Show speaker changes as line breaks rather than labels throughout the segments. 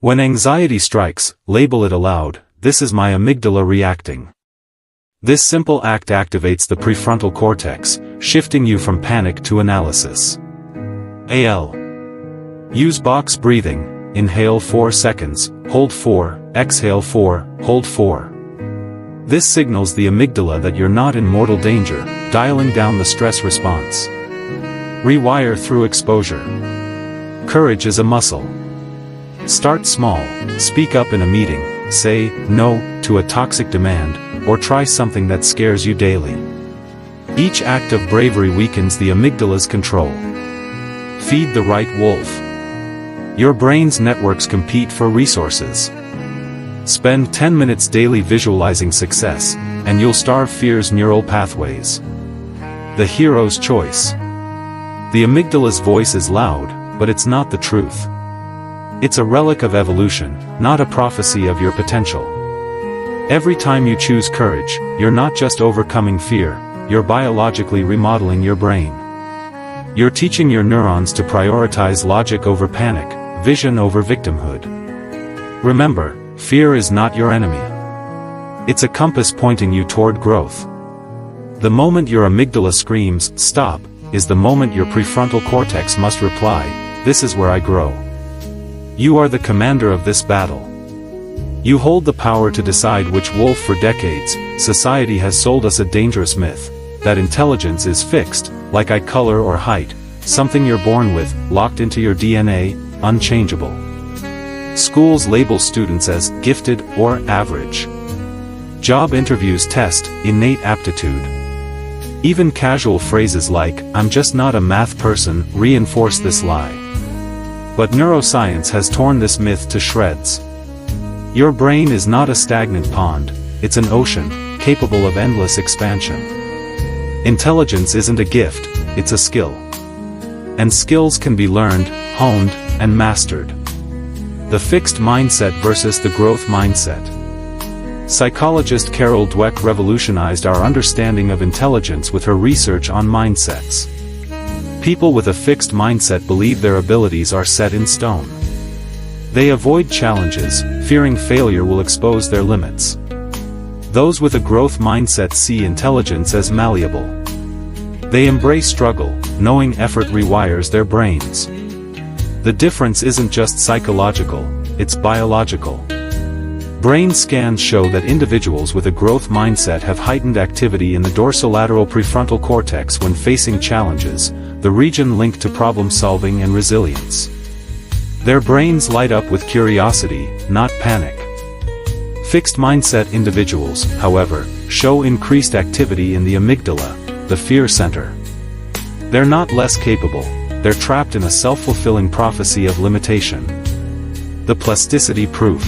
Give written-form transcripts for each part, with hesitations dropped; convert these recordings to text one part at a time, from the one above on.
When anxiety strikes, label it aloud, this is my amygdala reacting. This simple act activates the prefrontal cortex, shifting you from panic to analysis. AL. Use box breathing, inhale 4 seconds, hold 4, exhale 4, hold 4. This signals the amygdala that you're not in mortal danger, dialing down the stress response. Rewire through exposure. Courage is a muscle. Start small, speak up in a meeting, say no to a toxic demand, or try something that scares you daily. Each act of bravery weakens the amygdala's control. Feed the right wolf. Your brain's networks compete for resources. Spend 10 minutes daily visualizing success, and you'll starve fear's neural pathways. The hero's choice. The amygdala's voice is loud, but it's not the truth. It's a relic of evolution, not a prophecy of your potential. Every time you choose courage, you're not just overcoming fear, you're biologically remodeling your brain. You're teaching your neurons to prioritize logic over panic, vision over victimhood. Remember, fear is not your enemy. It's a compass pointing you toward growth. The moment your amygdala screams, "Stop," is the moment your prefrontal cortex must reply, "This is where I grow." You are the commander of this battle. You hold the power to decide which wolf. For decades, society has sold us a dangerous myth, that intelligence is fixed, like eye color or height, something you're born with, locked into your DNA, unchangeable. Schools label students as gifted or average. Job interviews test innate aptitude. Even casual phrases like, "I'm just not a math person," reinforce this lie. But neuroscience has torn this myth to shreds. Your brain is not a stagnant pond, it's an ocean, capable of endless expansion. Intelligence isn't a gift, it's a skill. And skills can be learned, honed, and mastered. The fixed mindset versus the growth mindset. Psychologist Carol Dweck revolutionized our understanding of intelligence with her research on mindsets. People with a fixed mindset believe their abilities are set in stone. They avoid challenges, fearing failure will expose their limits. Those with a growth mindset see intelligence as malleable. They embrace struggle, knowing effort rewires their brains. The difference isn't just psychological, it's biological. Brain scans show that individuals with a growth mindset have heightened activity in the dorsolateral prefrontal cortex when facing challenges, the region linked to problem solving and resilience. Their brains light up with curiosity, not panic. Fixed mindset individuals, however, show increased activity in the amygdala, the fear center. They're not less capable, they're trapped in a self-fulfilling prophecy of limitation. The plasticity proof.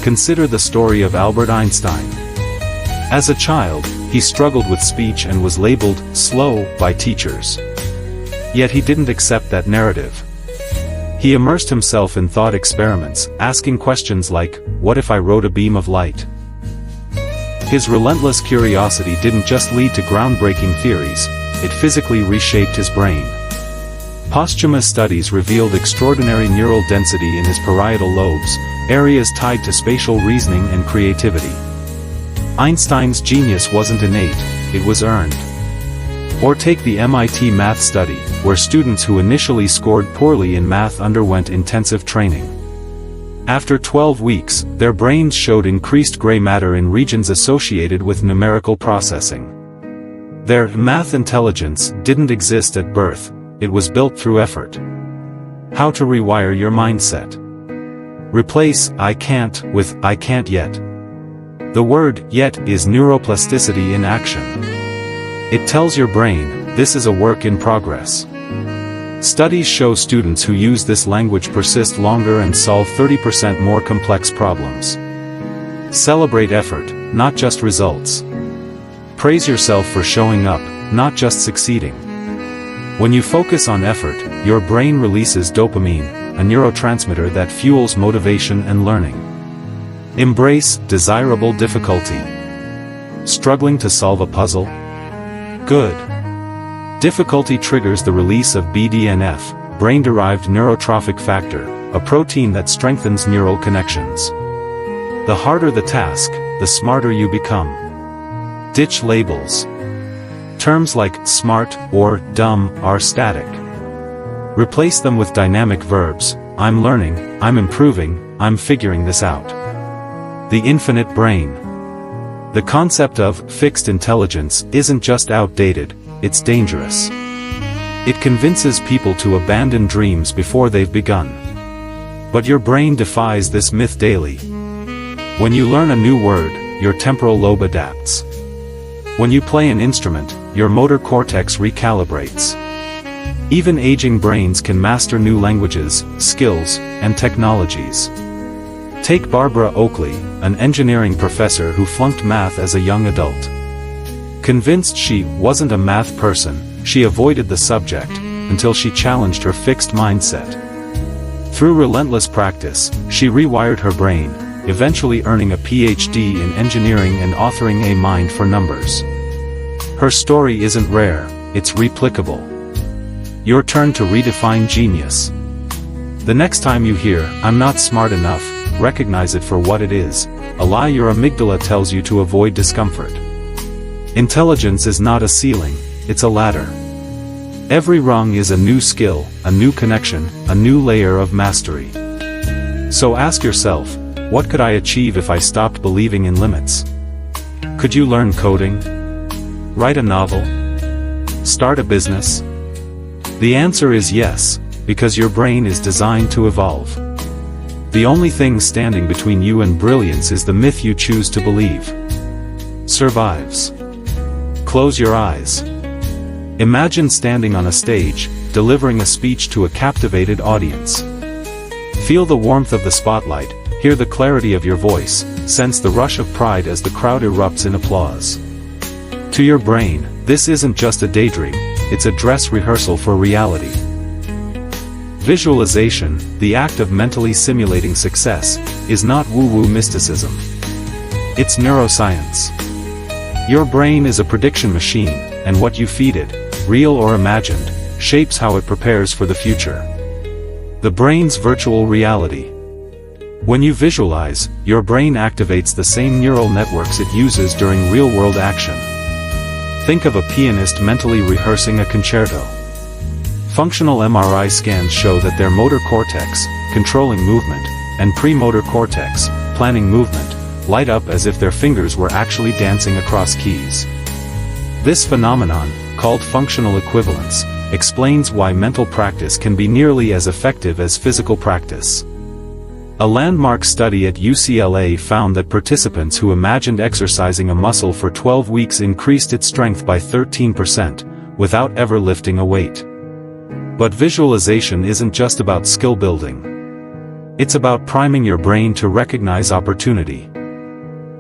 Consider the story of Albert Einstein. As a child, he struggled with speech and was labeled slow by teachers. Yet he didn't accept that narrative. He immersed himself in thought experiments, asking questions like, "What if I wrote a beam of light?" His relentless curiosity didn't just lead to groundbreaking theories, it physically reshaped his brain. Posthumous studies revealed extraordinary neural density in his parietal lobes, areas tied to spatial reasoning and creativity. Einstein's genius wasn't innate, it was earned. Or take the MIT math study, where students who initially scored poorly in math underwent intensive training. After 12 weeks, their brains showed increased gray matter in regions associated with numerical processing. Their math intelligence didn't exist at birth, it was built through effort. How to rewire your mindset. Replace "I can't" with "I can't yet." The word "yet" is neuroplasticity in action. It tells your brain, this is a work in progress. Studies show students who use this language persist longer and solve 30% more complex problems. Celebrate effort, not just results. Praise yourself for showing up, not just succeeding. When you focus on effort, your brain releases dopamine, a neurotransmitter that fuels motivation and learning. Embrace desirable difficulty. Struggling to solve a puzzle? Good. Difficulty triggers the release of BDNF, brain-derived neurotrophic factor, a protein that strengthens neural connections. The harder the task, the smarter you become. Ditch labels. Terms like smart or dumb are static. Replace them with dynamic verbs. I'm learning, I'm improving, I'm figuring this out. The infinite brain. The concept of fixed intelligence isn't just outdated, it's dangerous. It convinces people to abandon dreams before they've begun. But your brain defies this myth daily. When you learn a new word, your temporal lobe adapts. When you play an instrument, your motor cortex recalibrates. Even aging brains can master new languages, skills, and technologies. Take Barbara Oakley, an engineering professor who flunked math as a young adult. Convinced she wasn't a math person, she avoided the subject, until she challenged her fixed mindset. Through relentless practice, she rewired her brain, eventually earning a PhD in engineering and authoring A Mind for Numbers. Her story isn't rare, it's replicable. Your turn to redefine genius. The next time you hear, "I'm not smart enough," recognize it for what it is, a lie your amygdala tells you to avoid discomfort. Intelligence is not a ceiling, it's a ladder. Every rung is a new skill, a new connection, a new layer of mastery. So ask yourself, what could I achieve if I stopped believing in limits? Could you learn coding? Write a novel? Start a business? The answer is yes, because your brain is designed to evolve. The only thing standing between you and brilliance is the myth you choose to believe. Survives. Close your eyes. Imagine standing on a stage, delivering a speech to a captivated audience. Feel the warmth of the spotlight, hear the clarity of your voice, sense the rush of pride as the crowd erupts in applause. To your brain, this isn't just a daydream, it's a dress rehearsal for reality. Visualization, the act of mentally simulating success, is not woo-woo mysticism. It's neuroscience. Your brain is a prediction machine, and what you feed it, real or imagined, shapes how it prepares for the future. The brain's virtual reality. When you visualize, your brain activates the same neural networks it uses during real-world action. Think of a pianist mentally rehearsing a concerto. Functional MRI scans show that their motor cortex, controlling movement, and premotor cortex, planning movement, light up as if their fingers were actually dancing across keys. This phenomenon, called functional equivalence, explains why mental practice can be nearly as effective as physical practice. A landmark study at UCLA found that participants who imagined exercising a muscle for 12 weeks increased its strength by 13%, without ever lifting a weight. But visualization isn't just about skill building. It's about priming your brain to recognize opportunity.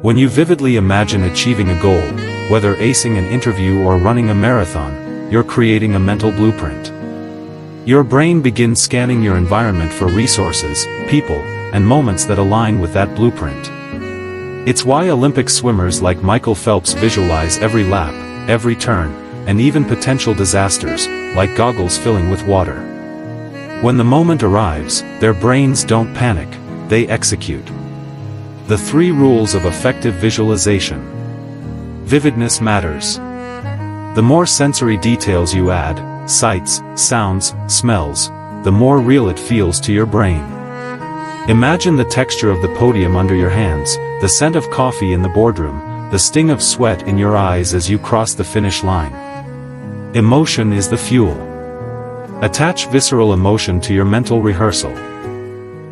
When you vividly imagine achieving a goal, whether acing an interview or running a marathon, you're creating a mental blueprint. Your brain begins scanning your environment for resources, people, and moments that align with that blueprint. It's why Olympic swimmers like Michael Phelps visualize every lap, every turn, and even potential disasters, like goggles filling with water. When the moment arrives, their brains don't panic, they execute. The 3 rules of effective visualization. Vividness matters. The more sensory details you add, sights, sounds, smells, the more real it feels to your brain. Imagine the texture of the podium under your hands, the scent of coffee in the boardroom, the sting of sweat in your eyes as you cross the finish line. Emotion is the fuel. Attach visceral emotion to your mental rehearsal.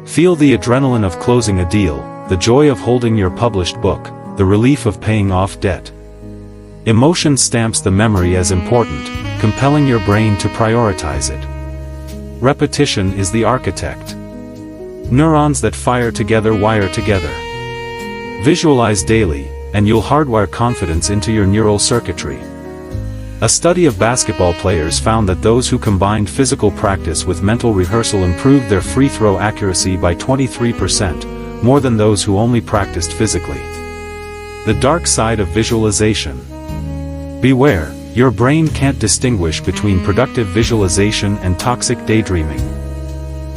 Feel the adrenaline of closing a deal, the joy of holding your published book, the relief of paying off debt. Emotion stamps the memory as important, compelling your brain to prioritize it. Repetition is the architect. Neurons that fire together wire together. Visualize daily, and you'll hardwire confidence into your neural circuitry. A study of basketball players found that those who combined physical practice with mental rehearsal improved their free throw accuracy by 23%, more than those who only practiced physically. The dark side of visualization. Beware, your brain can't distinguish between productive visualization and toxic daydreaming.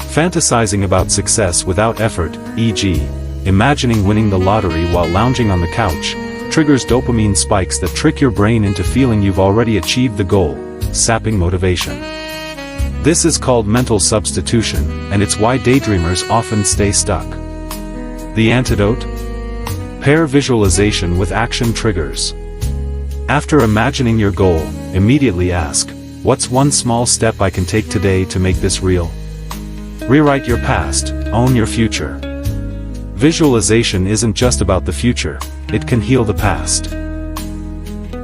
Fantasizing about success without effort, e.g., imagining winning the lottery while lounging on the couch, triggers dopamine spikes that trick your brain into feeling you've already achieved the goal, sapping motivation. This is called mental substitution, and it's why daydreamers often stay stuck. The antidote? Pair visualization with action triggers. After imagining your goal, immediately ask, what's one small step I can take today to make this real? Rewrite your past, own your future. Visualization isn't just about the future, it can heal the past.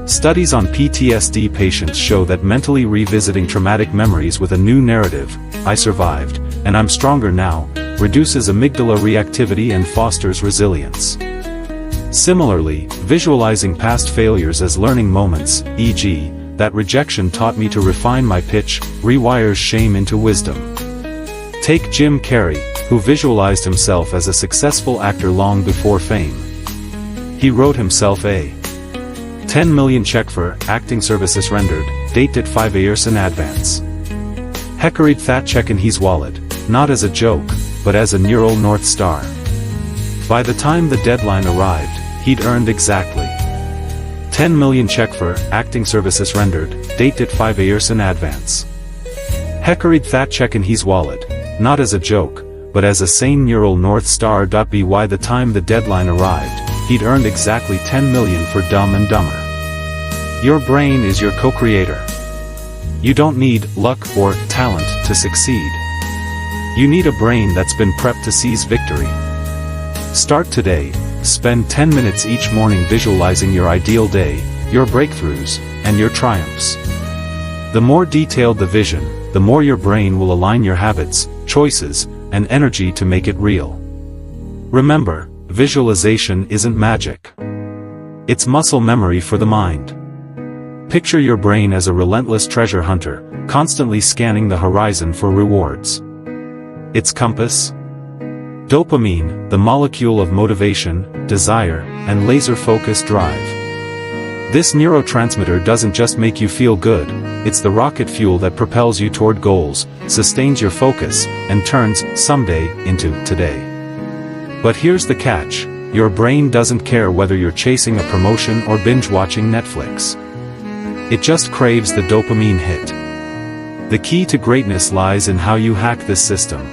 Studies on PTSD patients show that mentally revisiting traumatic memories with a new narrative, I survived, and I'm stronger now, reduces amygdala reactivity and fosters resilience. Similarly, visualizing past failures as learning moments, e.g., that rejection taught me to refine my pitch, rewires shame into wisdom. Take Jim Carrey, who visualized himself as a successful actor long before fame. He wrote himself a 10 million check for acting services rendered, dated 5 years in advance. Heckered that check in his wallet, not as a joke, but as a neural North Star. By the time the deadline arrived, he'd earned exactly 10 million check for acting services rendered, dated 5 years in advance. Heckered that check in his wallet, not as a joke, but as a sane neural North Star. By the time the deadline arrived, he'd earned exactly 10 million for Dumb and Dumber. Your brain is your co-creator. You don't need luck or talent to succeed. You need a brain that's been prepped to seize victory. Start today, spend 10 minutes each morning visualizing your ideal day, your breakthroughs, and your triumphs. The more detailed the vision, the more your brain will align your habits, choices, and energy to make it real. Remember, visualization isn't magic. It's muscle memory for the mind. Picture your brain as a relentless treasure hunter, constantly scanning the horizon for rewards. Its compass? Dopamine, the molecule of motivation, desire, and laser-focused drive. This neurotransmitter doesn't just make you feel good, it's the rocket fuel that propels you toward goals, sustains your focus, and turns someday into today. But here's the catch, your brain doesn't care whether you're chasing a promotion or binge-watching Netflix. It just craves the dopamine hit. The key to greatness lies in how you hack this system.